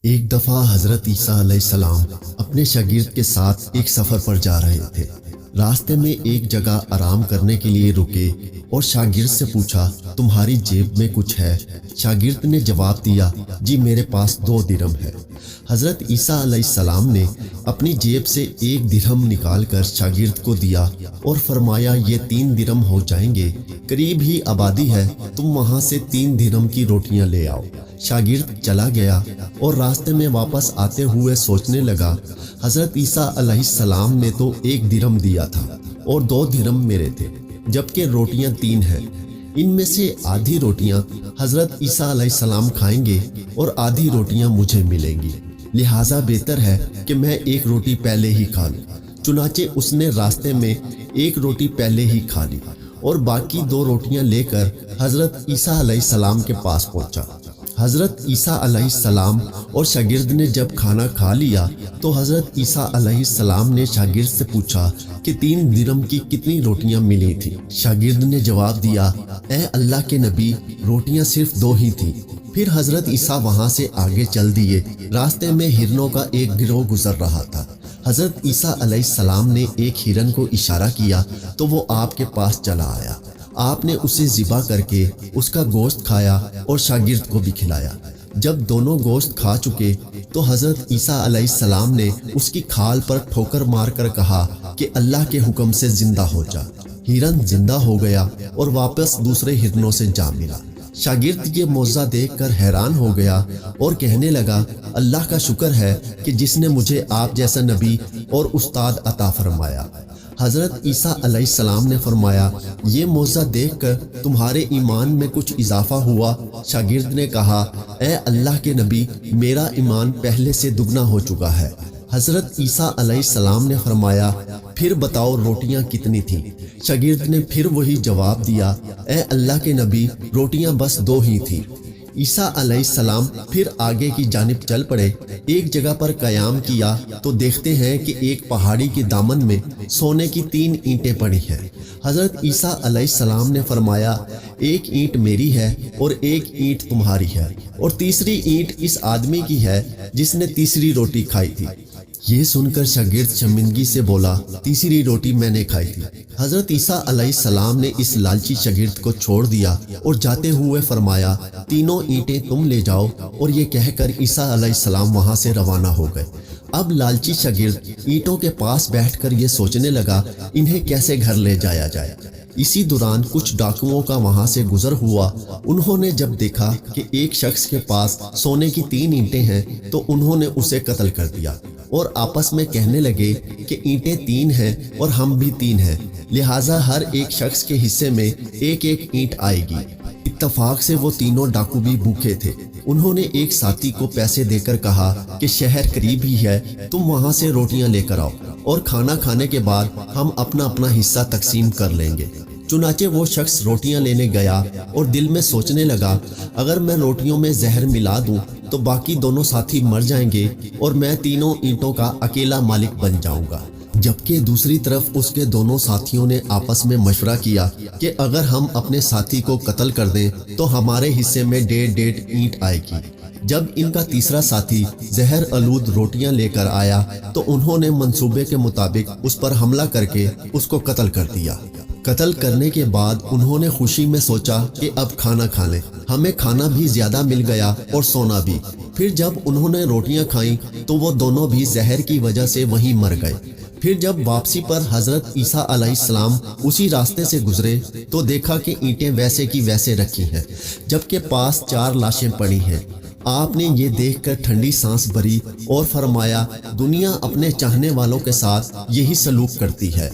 ایک دفعہ حضرت عیسیٰ علیہ السلام اپنے شاگرد کے ساتھ ایک سفر پر جا رہے تھے۔ راستے میں ایک جگہ آرام کرنے کے لیے رکے اور شاگرد سے پوچھا، تمہاری جیب میں کچھ ہے؟ شاگرد نے جواب دیا، جی میرے پاس 2 درہم ہے۔ حضرت عیسیٰ علیہ السلام نے اپنی جیب سے 1 درہم نکال کر شاگرد کو دیا اور فرمایا، یہ 3 درہم ہو جائیں گے، قریب ہی آبادی ہے، تم وہاں سے 3 درہم کی روٹیاں لے آؤ۔ شاگرد چلا گیا اور راستے میں واپس آتے ہوئے سوچنے لگا، حضرت عیسیٰ علیہ السلام نے تو 1 درہم دیا تھا اور 2 درہم میرے تھے، جبکہ روٹیاں 3 ہیں۔ ان میں سے آدھی روٹیاں حضرت عیسیٰ علیہ السلام کھائیں گے اور آدھی روٹیاں مجھے ملیں گی، لہٰذا بہتر ہے کہ میں 1 روٹی پہلے ہی کھا لوں۔ چنانچہ اس نے راستے میں 1 روٹی پہلے ہی کھا لی اور باقی 2 روٹیاں لے کر حضرت عیسیٰ علیہ السلام کے پاس پہنچا۔ حضرت عیسیٰ علیہ السلام اور شاگرد نے جب کھانا کھا لیا تو حضرت عیسیٰ علیہ السلام نے شاگرد سے پوچھا کہ 3 درہم کی کتنی روٹیاں ملی تھیں؟ شاگرد نے جواب دیا، اے اللہ کے نبی، روٹیاں صرف 2 ہی تھیں۔ پھر حضرت عیسیٰ وہاں سے آگے چل دیے۔ راستے میں ہرنوں کا ایک گروہ گزر رہا تھا۔ حضرت عیسیٰ علیہ السلام نے ایک ہرن کو اشارہ کیا تو وہ آپ کے پاس چلا آیا۔ آپ نے اسے ذبح کر کے اس کا گوشت کھایا اور شاگرد کو بھی کھلایا۔ جب دونوں گوشت کھا چکے تو حضرت عیسیٰ علیہ السلام نے اس کی کھال پر ٹھوکر مار کر کہا کہ اللہ کے حکم سے زندہ ہو جا۔ ہرن زندہ ہو گیا اور واپس دوسرے ہرنوں سے جا ملا۔ شاگرد یہ معجزہ دیکھ کر حیران ہو گیا اور کہنے لگا، اللہ کا شکر ہے کہ جس نے مجھے آپ جیسا نبی اور استاد عطا فرمایا۔ حضرت عیسیٰ علیہ السلام نے فرمایا، یہ معجزہ دیکھ کر تمہارے ایمان میں کچھ اضافہ ہوا؟ شاگرد نے کہا، اے اللہ کے نبی، میرا ایمان پہلے سے دگنا ہو چکا ہے۔ حضرت عیسیٰ علیہ السلام نے فرمایا، پھر بتاؤ روٹیاں کتنی تھیں؟ شاگرد نے پھر وہی جواب دیا، اے اللہ کے نبی، روٹیاں بس 2 ہی تھیں۔ عیسیٰ علیہ السلام پھر آگے کی جانب چل پڑے۔ ایک جگہ پر قیام کیا تو دیکھتے ہیں کہ ایک پہاڑی کے دامن میں سونے کی 3 اینٹیں پڑی ہیں۔ حضرت عیسیٰ علیہ السلام نے فرمایا، 1 اینٹ میری ہے اور 1 اینٹ تمہاری ہے اور تیسری اینٹ اس آدمی کی ہے جس نے تیسری روٹی کھائی تھی۔ یہ سن کر شاگرد شرمندگی سے بولا، تیسری روٹی میں نے کھائی تھی۔ حضرت عیسیٰ علیہ السلام نے اس لالچی شاگرد کو چھوڑ دیا اور جاتے ہوئے فرمایا، 3 اینٹیں تم لے جاؤ، اور یہ کہہ کر عیسیٰ علیہ السلام وہاں سے روانہ ہو گئے۔ اب لالچی شاگرد اینٹوں کے پاس بیٹھ کر یہ سوچنے لگا، انہیں کیسے گھر لے جایا جائے۔ اسی دوران کچھ ڈاکوؤں کا وہاں سے گزر ہوا۔ انہوں نے جب دیکھا کہ ایک شخص کے پاس سونے کی 3 اینٹیں ہیں تو انہوں نے اسے قتل کر دیا اور آپس میں کہنے لگے کہ اینٹیں 3 ہیں اور ہم بھی 3 ہیں، لہٰذا ہر ایک شخص کے حصے میں 1 اینٹ آئے گی۔ اتفاق سے وہ تینوں ڈاکو بھی بھوکے تھے۔ انہوں نے ایک ساتھی کو پیسے دے کر کہا کہ شہر قریب ہی ہے، تم وہاں سے روٹیاں لے کر آؤ اور کھانا کھانے کے بعد ہم اپنا اپنا حصہ تقسیم کر لیں گے۔ چنانچہ وہ شخص روٹیاں لینے گیا اور دل میں سوچنے لگا، اگر میں روٹیوں میں زہر ملا دوں تو باقی دونوں ساتھی مر جائیں گے اور میں 3 اینٹوں کا اکیلا مالک بن جاؤں گا۔ جبکہ دوسری طرف اس کے دونوں ساتھیوں نے آپس میں مشورہ کیا کہ اگر ہم اپنے ساتھی کو قتل کر دیں تو ہمارے حصے میں 1.5 اینٹ آئے گی۔ جب ان کا تیسرا ساتھی زہر آلود روٹیاں لے کر آیا تو انہوں نے منصوبے کے مطابق اس پر حملہ کر کے اس کو قتل کر دیا۔ قتل کرنے کے بعد انہوں نے خوشی میں سوچا کہ اب کھانا کھا لیں، ہمیں کھانا بھی زیادہ مل گیا اور سونا بھی۔ پھر جب انہوں نے روٹیاں کھائیں تو وہ دونوں بھی زہر کی وجہ سے وہیں مر گئے۔ پھر جب واپسی پر حضرت عیسیٰ علیہ السلام اسی راستے سے گزرے تو دیکھا کہ اینٹیں ویسے کی ویسے رکھی ہیں، جبکہ پاس 4 لاشیں پڑی ہیں۔ آپ نے یہ دیکھ کر ٹھنڈی سانس بھری اور فرمایا، دنیا اپنے چاہنے والوں کے ساتھ یہی سلوک کرتی ہے۔